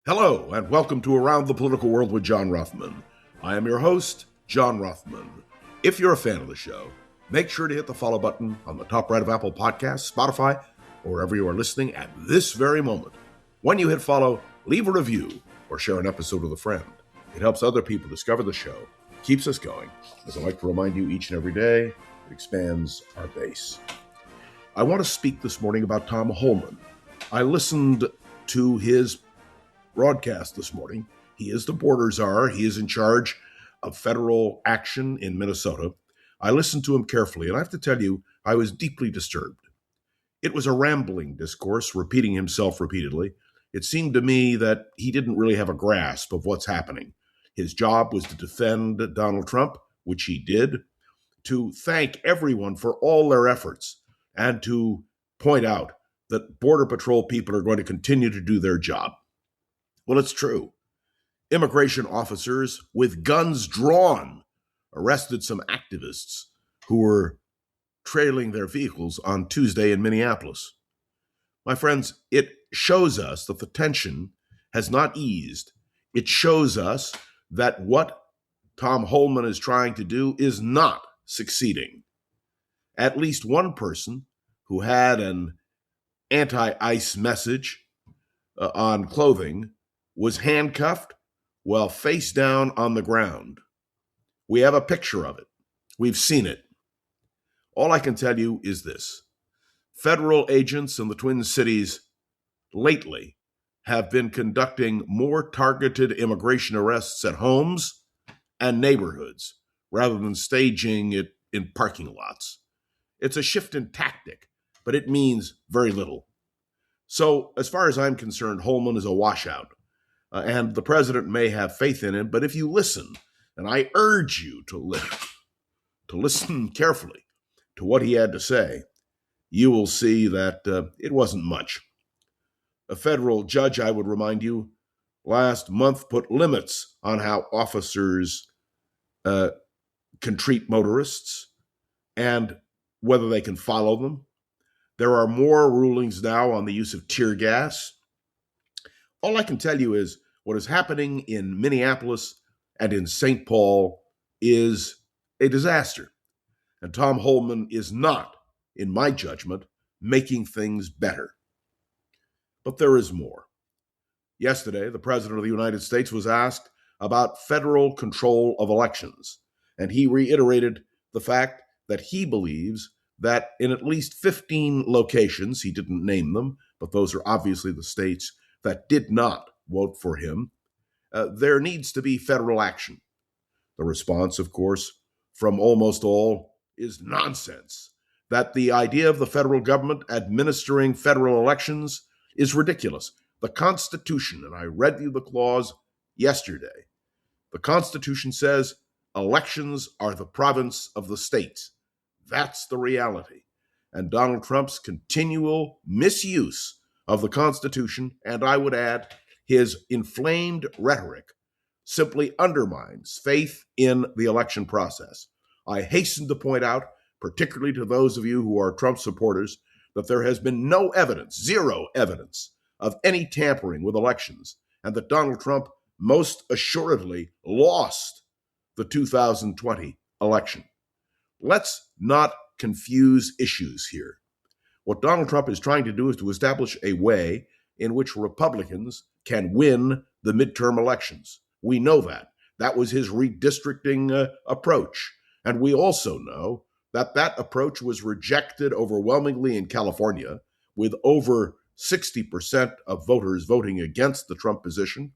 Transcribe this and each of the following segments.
Hello, and welcome to Around the Political World with John Ruthman. I am your host, John Ruthman. If you're a fan of the show, make sure to hit the follow button on the top right of Apple Podcasts, Spotify, or wherever you are listening at this very moment. When you hit follow, leave a review or share an episode with a friend. It helps other people discover the show, keeps us going. As I like to remind you each and every day, it expands our base. I want to speak this morning about Tom Homan. I listened to his broadcast this morning. He is the border czar. He is in charge of federal action in Minnesota. I listened to him carefully, and I have to tell you, I was deeply disturbed. It was a rambling discourse, repeating himself repeatedly. It seemed to me that he didn't really have a grasp of what's happening. His job was to defend Donald Trump, which he did, to thank everyone for all their efforts, and to point out that Border Patrol people are going to continue to do their job. Well, it's true. Immigration officers with guns drawn arrested some activists who were trailing their vehicles on Tuesday in Minneapolis. My friends, it shows us that the tension has not eased. It shows us that what Tom Homan is trying to do is not succeeding. At least one person who had an anti-ICE message on clothing was handcuffed while face down on the ground. We have a picture of it. We've seen it. All I can tell you is this. Federal agents in the Twin Cities lately have been conducting more targeted immigration arrests at homes and neighborhoods rather than staging it in parking lots. It's a shift in tactic, but it means very little. So, as far as I'm concerned, Homan is a washout. And the president may have faith in him, but if you listen, and I urge you to listen carefully to what he had to say, you will see that it wasn't much. A federal judge, I would remind you, last month put limits on how officers can treat motorists and whether they can follow them. There are more rulings now on the use of tear gas. All I can tell you is what is happening in Minneapolis and in St. Paul is a disaster. And Tom Homan is not, in my judgment, making things better. But there is more. Yesterday, the President of the United States was asked about federal control of elections, and he reiterated the fact that he believes that in at least 15 locations, he didn't name them, but those are obviously the states that did not vote for him, there needs to be federal action. The response, of course, from almost all is nonsense, that the idea of the federal government administering federal elections is ridiculous. The Constitution, and I read you the clause yesterday, the Constitution says elections are the province of the states. That's the reality. And Donald Trump's continual misuse of the Constitution, and I would add, his inflamed rhetoric, simply undermines faith in the election process. I hasten to point out, particularly to those of you who are Trump supporters, that there has been no evidence, zero evidence, of any tampering with elections, and that Donald Trump most assuredly lost the 2020 election. Let's not confuse issues here. What Donald Trump is trying to do is to establish a way in which Republicans can win the midterm elections. We know that. That was his redistricting approach. And we also know that that approach was rejected overwhelmingly in California, with over 60% of voters voting against the Trump position.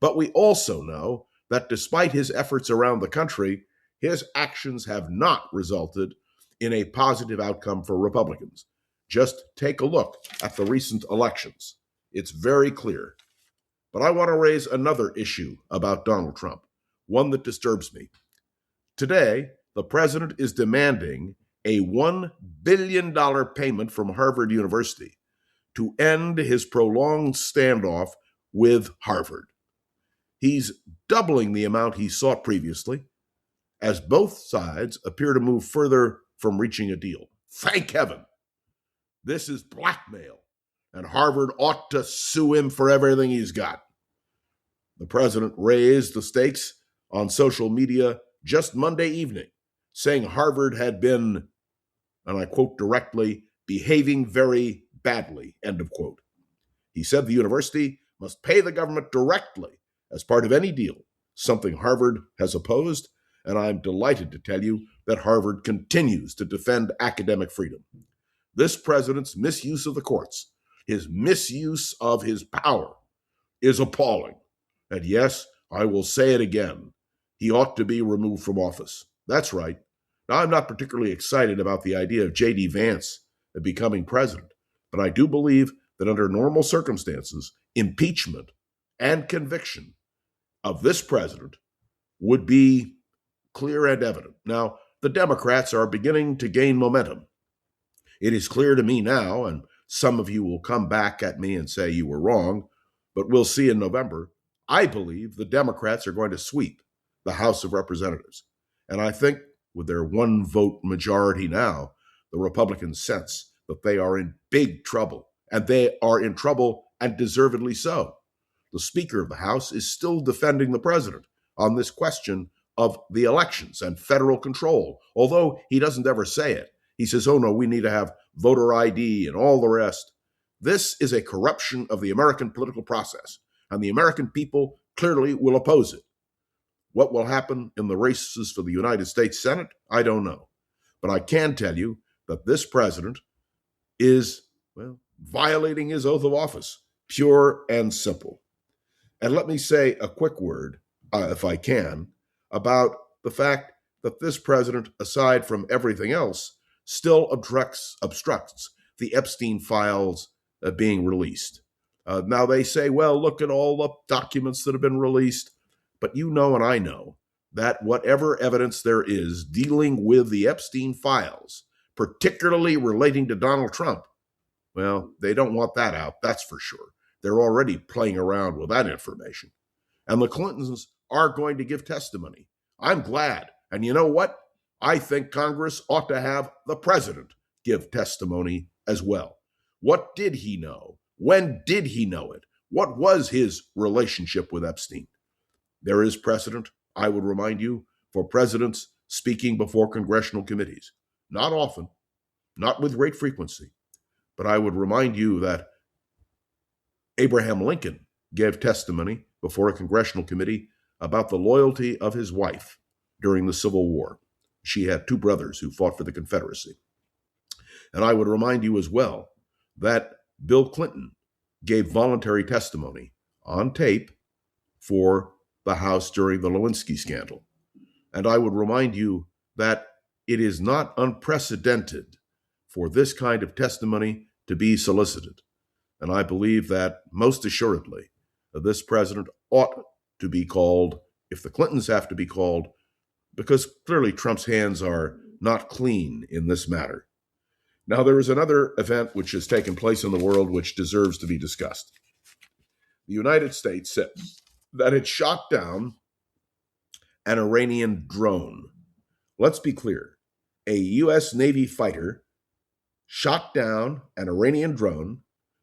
But we also know that despite his efforts around the country, his actions have not resulted in a positive outcome for Republicans. Just take a look at the recent elections. It's very clear. But I want to raise another issue about Donald Trump, one that disturbs me. Today, the president is demanding a $1 billion payment from Harvard University to end his prolonged standoff with Harvard. He's doubling the amount he sought previously, as both sides appear to move further from reaching a deal. Thank heaven. This is blackmail, and Harvard ought to sue him for everything he's got. The president raised the stakes on social media just Monday evening, saying Harvard had been, and I quote directly, behaving very badly, end of quote. He said the university must pay the government directly as part of any deal, something Harvard has opposed, and I'm delighted to tell you that Harvard continues to defend academic freedom. This president's misuse of the courts, his misuse of his power, is appalling. And yes, I will say it again, he ought to be removed from office. That's right. Now, I'm not particularly excited about the idea of J.D. Vance becoming president, but I do believe that under normal circumstances, impeachment and conviction of this president would be clear and evident. Now, the Democrats are beginning to gain momentum. It is clear to me now, and some of you will come back at me and say you were wrong, but we'll see in November. I believe the Democrats are going to sweep the House of Representatives. And I think with their one vote majority now, the Republicans sense that they are in big trouble, and they are in trouble and deservedly so. The Speaker of the House is still defending the president on this question of the elections and federal control, although he doesn't ever say it. He says, oh no, we need to have voter ID and all the rest. This is a corruption of the American political process, and the American people clearly will oppose it. What will happen in the races for the United States Senate, I don't know. But I can tell you that this president is, well, violating his oath of office, pure and simple. And let me say a quick word, if I can, about the fact that this president, aside from everything else, still obstructs the Epstein files being released. Now they say, well, look at all the documents that have been released. But you know and I know that whatever evidence there is dealing with the Epstein files, particularly relating to Donald Trump, well, they don't want that out, that's for sure. They're already playing around with that information. And the Clintons are going to give testimony. I'm glad. And you know what? I think Congress ought to have the president give testimony as well. What did he know? When did he know it? What was his relationship with Epstein? There is precedent, I would remind you, for presidents speaking before congressional committees. Not often, not with great frequency, but I would remind you that Abraham Lincoln gave testimony before a congressional committee about the loyalty of his wife during the Civil War. She had two brothers who fought for the Confederacy. And I would remind you as well that Bill Clinton gave voluntary testimony on tape for the House during the Lewinsky scandal. And I would remind you that it is not unprecedented for this kind of testimony to be solicited. And I believe that most assuredly, this president ought to be called, if the Clintons have to be called, because clearly Trump's hands are not clean in this matter. Now, there is another event which has taken place in the world which deserves to be discussed. The United States said that it shot down an Iranian drone. Let's be clear. A U.S. Navy fighter shot down an Iranian drone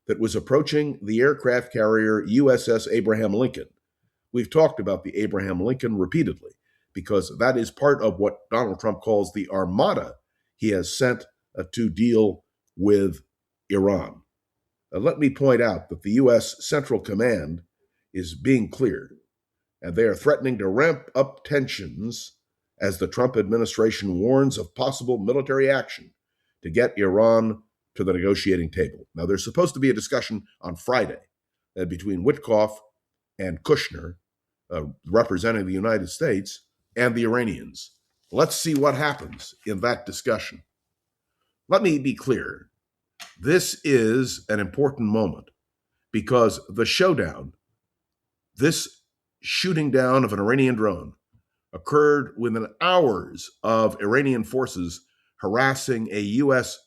that was approaching the aircraft carrier USS Abraham Lincoln. We've talked about the Abraham Lincoln repeatedly because that is part of what Donald Trump calls the armada he has sent to deal with Iran. Let me point out that the U.S. Central Command is being cleared, and they are threatening to ramp up tensions as the Trump administration warns of possible military action to get Iran to the negotiating table. Now, there's supposed to be a discussion on Friday between Witkoff and Kushner, representing the United States, and the Iranians. Let's see what happens in that discussion. Let me be clear. This is an important moment because the showdown, this shooting down of an Iranian drone, occurred within hours of Iranian forces harassing a U.S.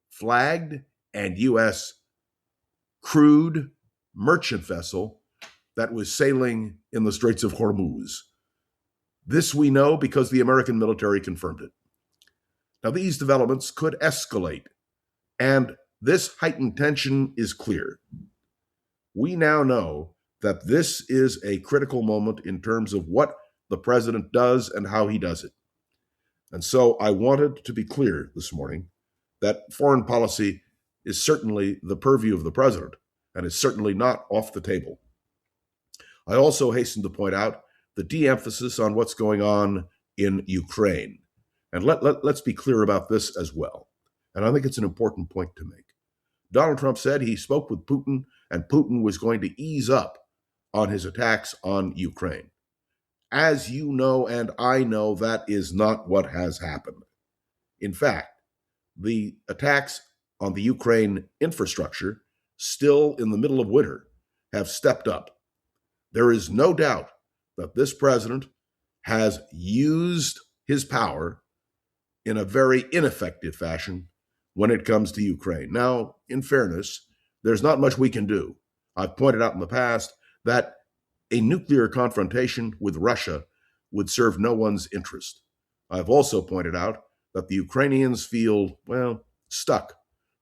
flagged and U.S. crewed merchant vessel that was sailing in the Straits of Hormuz. This we know because the American military confirmed it. Now, these developments could escalate, and this heightened tension is clear. We now know that this is a critical moment in terms of what the president does and how he does it. And so I wanted to be clear this morning that foreign policy is certainly the purview of the president and is certainly not off the table. I also hasten to point out the de-emphasis on what's going on in Ukraine. And let's be clear about this as well. And I think it's an important point to make. Donald Trump said he spoke with Putin and Putin was going to ease up on his attacks on Ukraine. As you know and I know, that is not what has happened. In fact, the attacks on the Ukraine infrastructure, still in the middle of winter, have stepped up. There is no doubt that this president has used his power in a very ineffective fashion when it comes to Ukraine. Now, in fairness, there's not much we can do. I've pointed out in the past that a nuclear confrontation with Russia would serve no one's interest. I've also pointed out that the Ukrainians feel, stuck.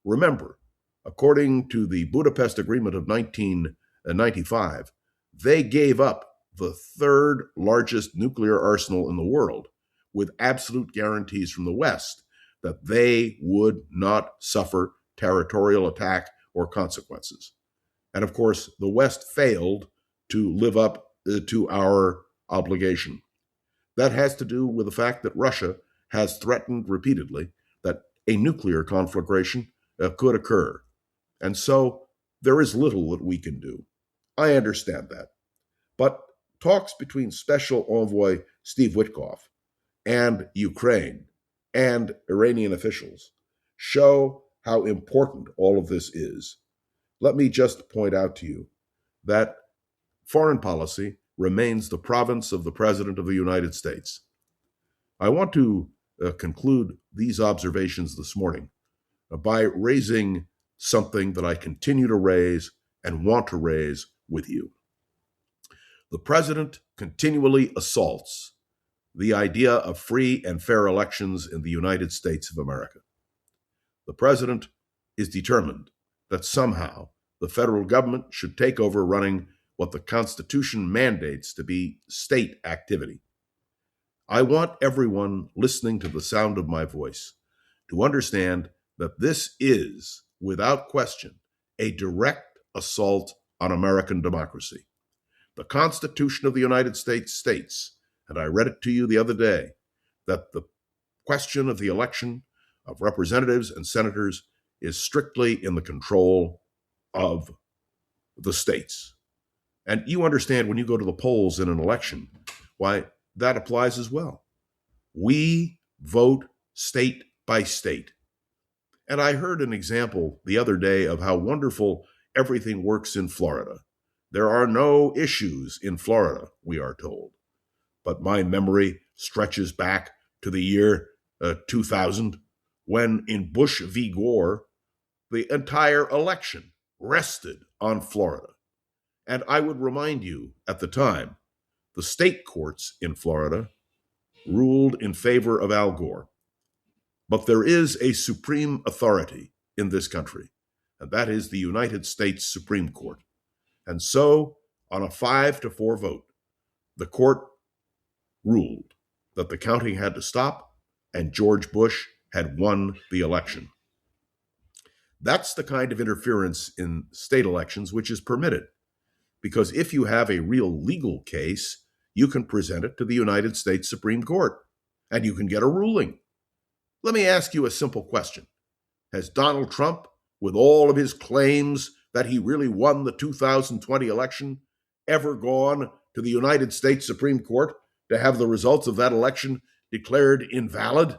Remember, according to the Budapest Agreement of 1995, they gave up the third largest nuclear arsenal in the world with absolute guarantees from the West that they would not suffer territorial attack or consequences. And of course, the West failed to live up to our obligation. That has to do with the fact that Russia has threatened repeatedly that a nuclear conflagration could occur. And so there is little that we can do. I understand that. But talks between Special Envoy Steve Witkoff and Ukraine and Iranian officials show how important all of this is. Let me just point out to you that foreign policy remains the province of the President of the United States. I want to conclude these observations this morning by raising something that I continue to raise and want to raise with you. The president continually assaults the idea of free and fair elections in the United States of America. The president is determined that somehow the federal government should take over running what the Constitution mandates to be state activity. I want everyone listening to the sound of my voice to understand that this is, without question, a direct assault on American democracy. The Constitution of the United States states, and I read it to you the other day, that the question of the election of representatives and senators is strictly in the control of the states. And you understand when you go to the polls in an election, why that applies as well. We vote state by state. And I heard an example the other day of how wonderful everything works in Florida. There are no issues in Florida, we are told. But my memory stretches back to the year 2000, when in Bush v. Gore, the entire election rested on Florida. And I would remind you, at the time, the state courts in Florida ruled in favor of Al Gore. But there is a supreme authority in this country, and that is the United States Supreme Court. And so, on a 5-4 vote, the court ruled that the counting had to stop and George Bush had won the election. That's the kind of interference in state elections which is permitted, because if you have a real legal case, you can present it to the United States Supreme Court and you can get a ruling. Let me ask you a simple question. Has Donald Trump, with all of his claims that he really won the 2020 election, ever gone to the United States Supreme Court to have the results of that election declared invalid?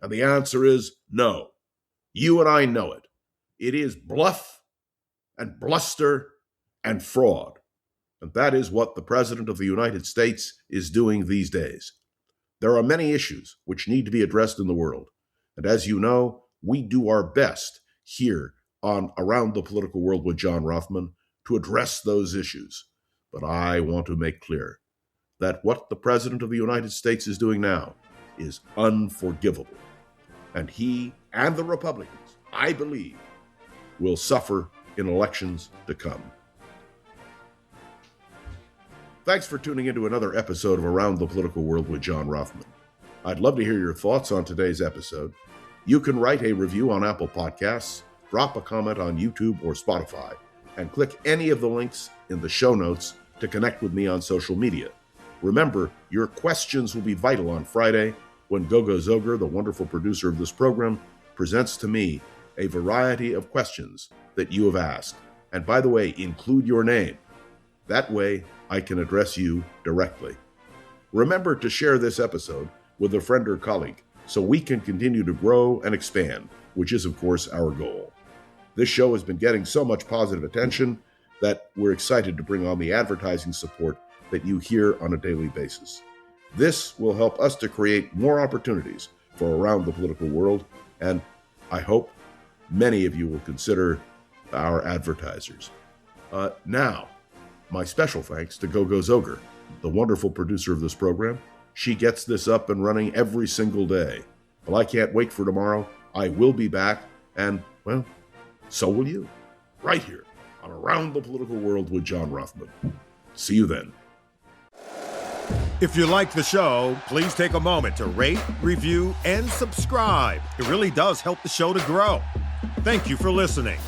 And the answer is no. You and I know it. It is bluff and bluster and fraud. And that is what the President of the United States is doing these days. There are many issues which need to be addressed in the world. And as you know, we do our best here on Around the Political World with John Rothman to address those issues. But I want to make clear that what the President of the United States is doing now is unforgivable. And he and the Republicans, I believe, will suffer in elections to come. Thanks for tuning into another episode of Around the Political World with John Rothman. I'd love to hear your thoughts on today's episode. You can write a review on Apple Podcasts, drop a comment on YouTube or Spotify, and click any of the links in the show notes to connect with me on social media. Remember, your questions will be vital on Friday when Gogo Zoger, the wonderful producer of this program, presents to me a variety of questions that you have asked. And by the way, include your name. That way, I can address you directly. Remember to share this episode with a friend or colleague so we can continue to grow and expand, which is, of course, our goal. This show has been getting so much positive attention that we're excited to bring on the advertising support that you hear on a daily basis. This will help us to create more opportunities for Around the Political World, and I hope many of you will consider our advertisers. Now, my special thanks to Gogo Zoger, the wonderful producer of this program. She gets this up and running every single day. Well, I can't wait for tomorrow. I will be back, and, well, so will you, right here on Around the Political World with John Rothman. See you then. If you like the show, please take a moment to rate, review, and subscribe. It really does help the show to grow. Thank you for listening.